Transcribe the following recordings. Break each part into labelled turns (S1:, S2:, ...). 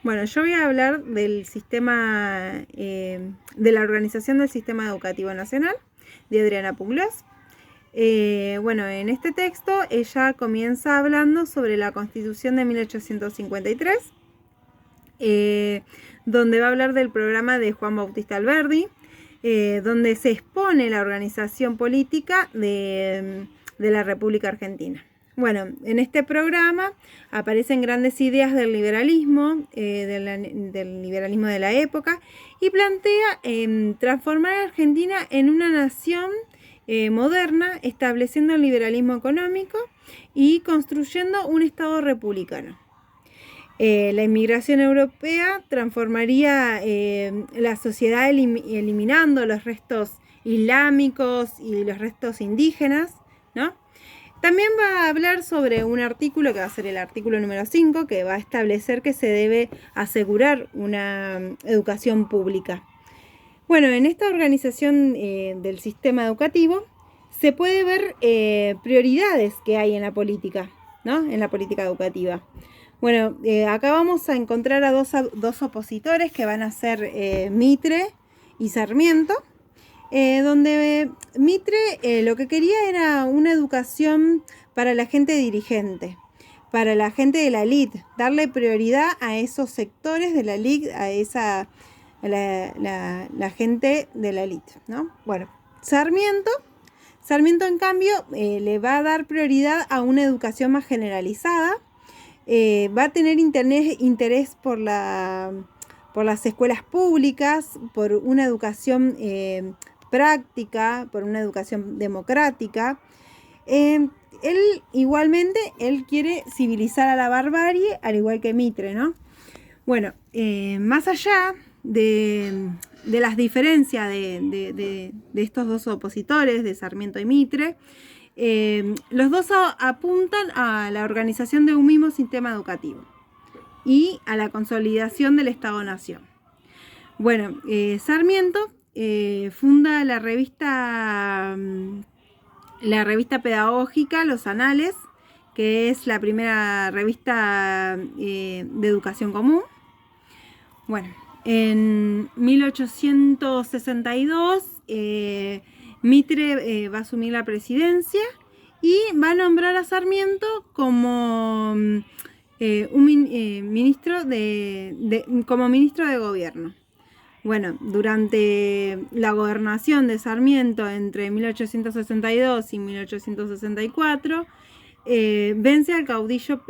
S1: Bueno, yo voy a hablar del sistema, de la organización del Sistema Educativo Nacional, de Adriana Punglos. Bueno, en este texto ella comienza hablando sobre la Constitución de 1853, donde va a hablar del programa de Juan Bautista Alberdi, donde se expone la organización política de la República Argentina. Bueno, en este programa aparecen grandes ideas del liberalismo, del liberalismo de la época, y plantea transformar a Argentina en una nación moderna, estableciendo el liberalismo económico y construyendo un Estado republicano. La inmigración europea transformaría la sociedad eliminando los restos islámicos y los restos indígenas, ¿no? También va a hablar sobre un artículo que va a ser el artículo número 5, que va a establecer que se debe asegurar una educación pública. Bueno, en esta organización del sistema educativo se puede ver prioridades que hay en la política, ¿no? En la política educativa. Bueno, acá vamos a encontrar a dos opositores que van a ser Mitre y Sarmiento, donde Mitre lo que quería era una educación para la gente dirigente, para la gente de la élite, darle prioridad a esos sectores de la élite, a la gente de la élite, ¿no? Bueno, Sarmiento en cambio le va a dar prioridad a una educación más generalizada. Va a tener interés por las escuelas públicas, por una educación práctica, por una educación democrática. Él igualmente, él quiere civilizar a la barbarie, al igual que Mitre, ¿no? Bueno, más allá de las diferencias de estos dos opositores, de Sarmiento y Mitre, los dos apuntan a la organización de un mismo sistema educativo y a la consolidación del Estado-Nación. Bueno, Sarmiento funda la revista pedagógica Los Anales, que es la primera revista de educación común. Bueno, en 1862 Mitre va a asumir la presidencia y va a nombrar a Sarmiento como ministro de gobierno. Bueno, durante la gobernación de Sarmiento entre 1862 y 1864, vence al caudillo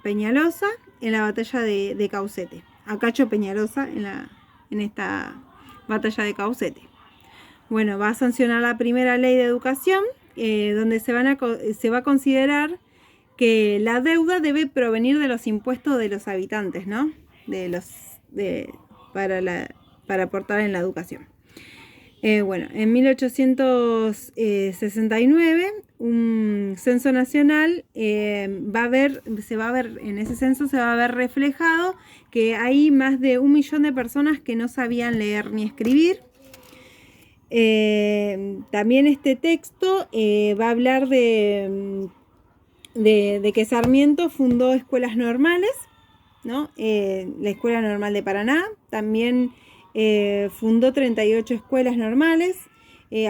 S1: Peñalosa en la batalla de Caucete, a Cacho Peñalosa en esta batalla de Caucete. Bueno, va a sancionar la primera ley de educación, donde se va a considerar que la deuda debe provenir de los impuestos de los habitantes, ¿no? Para aportar en la educación. Bueno, en 1869, un censo nacional en ese censo se va a ver reflejado que hay más de 1 millón de personas que no sabían leer ni escribir. También este texto va a hablar de que Sarmiento fundó escuelas normales, ¿no? La Escuela Normal de Paraná, también fundó 38 escuelas normales,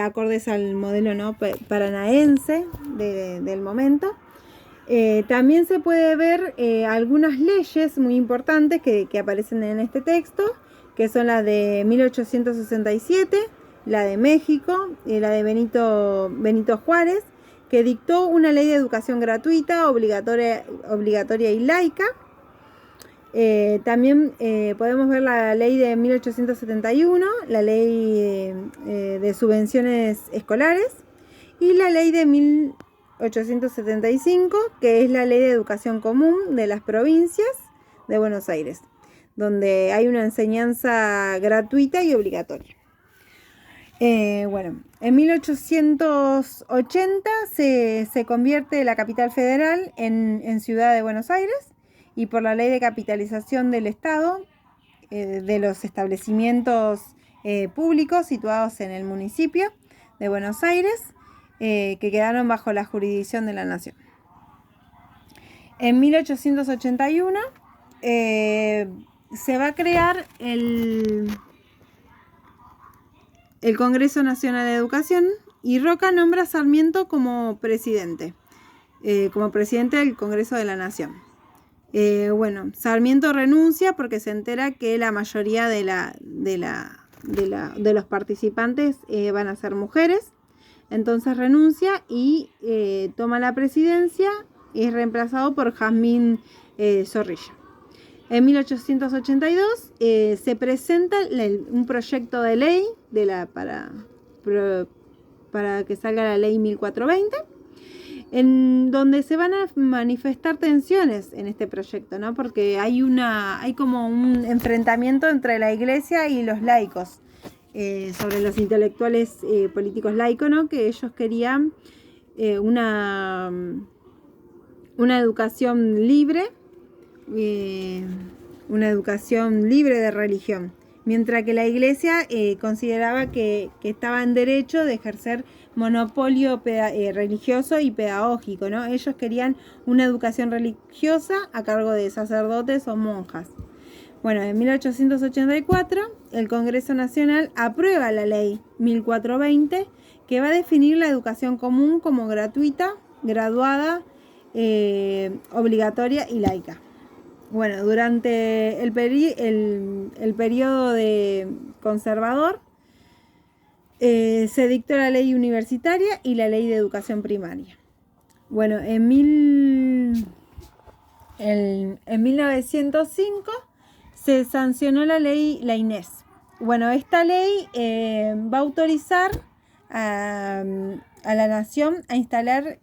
S1: acordes al modelo, ¿no?, paranaense del momento. También se puede ver algunas leyes muy importantes que aparecen en este texto, que son las de 1867, la de México, la de Benito Juárez, que dictó una ley de educación gratuita, obligatoria y laica. También podemos ver la ley de 1871, la ley de subvenciones escolares, y la ley de 1875, que es la ley de educación común de las provincias de Buenos Aires, donde hay una enseñanza gratuita y obligatoria. Bueno, en 1880 se convierte la capital federal en Ciudad de Buenos Aires, y por la ley de capitalización del Estado, de los establecimientos públicos situados en el municipio de Buenos Aires, que quedaron bajo la jurisdicción de la Nación. En 1881 se va a crear el Congreso Nacional de Educación y Roca nombra a Sarmiento como presidente del Congreso de la Nación. Bueno, Sarmiento renuncia porque se entera que la mayoría de los participantes van a ser mujeres. Entonces renuncia y toma la presidencia y es reemplazado por Jazmín Zorrilla. En 1882 se presenta un proyecto de ley para que salga la ley 1420, en donde se van a manifestar tensiones en este proyecto, ¿no? Porque hay como un enfrentamiento entre la Iglesia y los laicos, sobre los intelectuales políticos laicos, ¿no? Que ellos querían una educación libre, de religión, mientras que la Iglesia consideraba que estaba en derecho de ejercer monopolio religioso y pedagógico, ¿no? Ellos querían una educación religiosa a cargo de sacerdotes o monjas. Bueno, en 1884 el Congreso Nacional aprueba la ley 1420, que va a definir la educación común como gratuita, graduada, obligatoria y laica. Bueno, durante el periodo de conservador se dictó la ley universitaria y la ley de educación primaria. Bueno, en 1905 se sancionó la Inés. Bueno, esta ley va a autorizar a la nación a instalar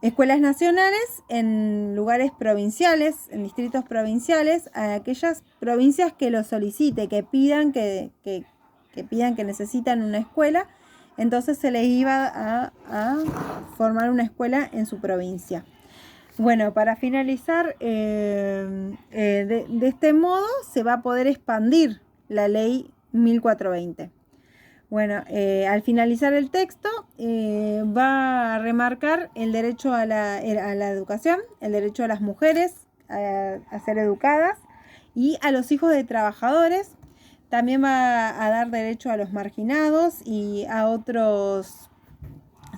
S1: escuelas nacionales en lugares provinciales, en distritos provinciales, a aquellas provincias que lo solicite, que pidan que necesitan una escuela. Entonces se les iba a formar una escuela en su provincia. Bueno, para finalizar, de este modo se va a poder expandir la ley 1420. Bueno, al finalizar el texto va a remarcar el derecho a la educación, el derecho a las mujeres a ser educadas y a los hijos de trabajadores. También va a dar derecho a los marginados y a otros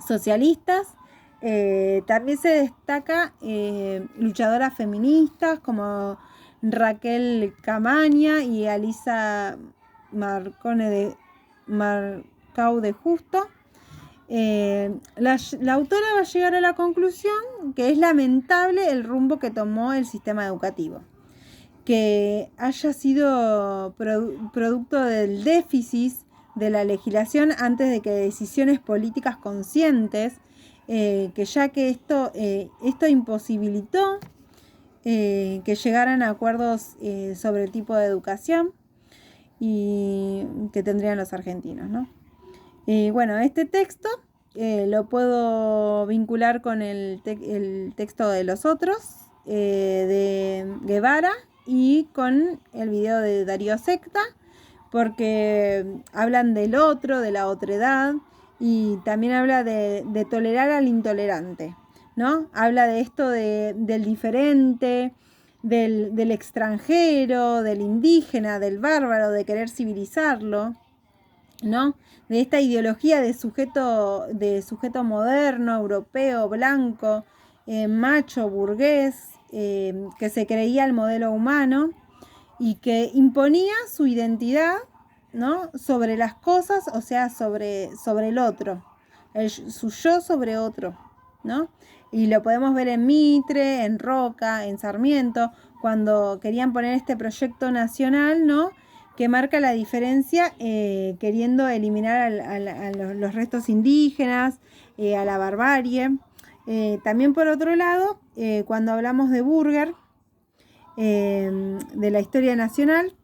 S1: socialistas. También se destaca luchadoras feministas como Raquel Camaña y Alisa Marcau de Justo. La autora va a llegar a la conclusión que es lamentable el rumbo que tomó el sistema educativo, que haya sido producto del déficit de la legislación antes de que decisiones políticas conscientes, que ya que esto imposibilitó que llegaran a acuerdos sobre el tipo de educación y que tendrían los argentinos, ¿no? Bueno, este texto lo puedo vincular con el texto de los otros, de Guevara, y con el video de Darío Secta, porque hablan del otro, de la otredad, y también habla de tolerar al intolerante, ¿no? Habla de esto del diferente, del extranjero, del indígena, del bárbaro, de querer civilizarlo, ¿no? De esta ideología de sujeto moderno, europeo, blanco, macho, burgués, que se creía el modelo humano y que imponía su identidad, ¿no? Sobre las cosas, o sea, sobre el otro, su yo sobre otro, ¿no? Y lo podemos ver en Mitre, en Roca, en Sarmiento, cuando querían poner este proyecto nacional, ¿no? Que marca la diferencia, queriendo eliminar a los restos indígenas, a la barbarie. También por otro lado, cuando hablamos de Burger, de la historia nacional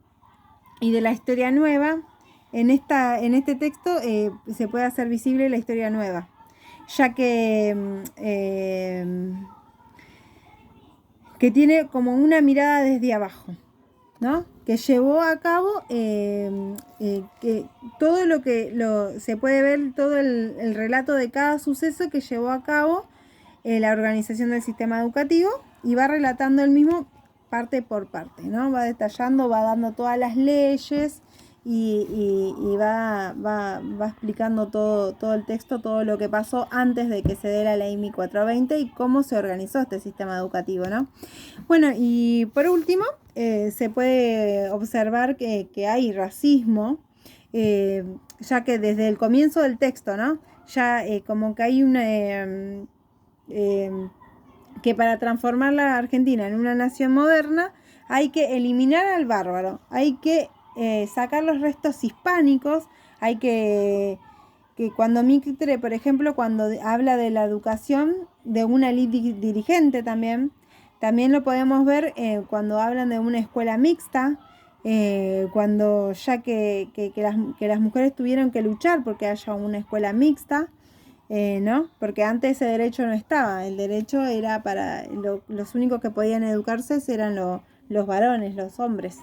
S1: y de la historia nueva, en este texto se puede hacer visible la historia nueva, ya que tiene como una mirada desde abajo, ¿no? Que llevó a cabo que todo se puede ver, todo el relato de cada suceso que llevó a cabo la organización del sistema educativo, y va relatando el mismo parte por parte, ¿no? Va detallando, va dando todas las leyes y va explicando todo el texto, todo lo que pasó antes de que se dé la ley 1420 y cómo se organizó este sistema educativo, ¿no? Bueno, y por último, se puede observar que hay racismo, ya que desde el comienzo del texto, ¿no? Ya como que hay una... que para transformar la Argentina en una nación moderna hay que eliminar al bárbaro, hay que sacar los restos hispánicos, hay que cuando Mitre, por ejemplo, cuando habla de la educación de una dirigente también lo podemos ver cuando hablan de una escuela mixta, cuando ya que las mujeres tuvieron que luchar porque haya una escuela mixta, ¿no? Porque antes ese derecho no estaba, el derecho era para los únicos que podían educarse eran los varones, los hombres.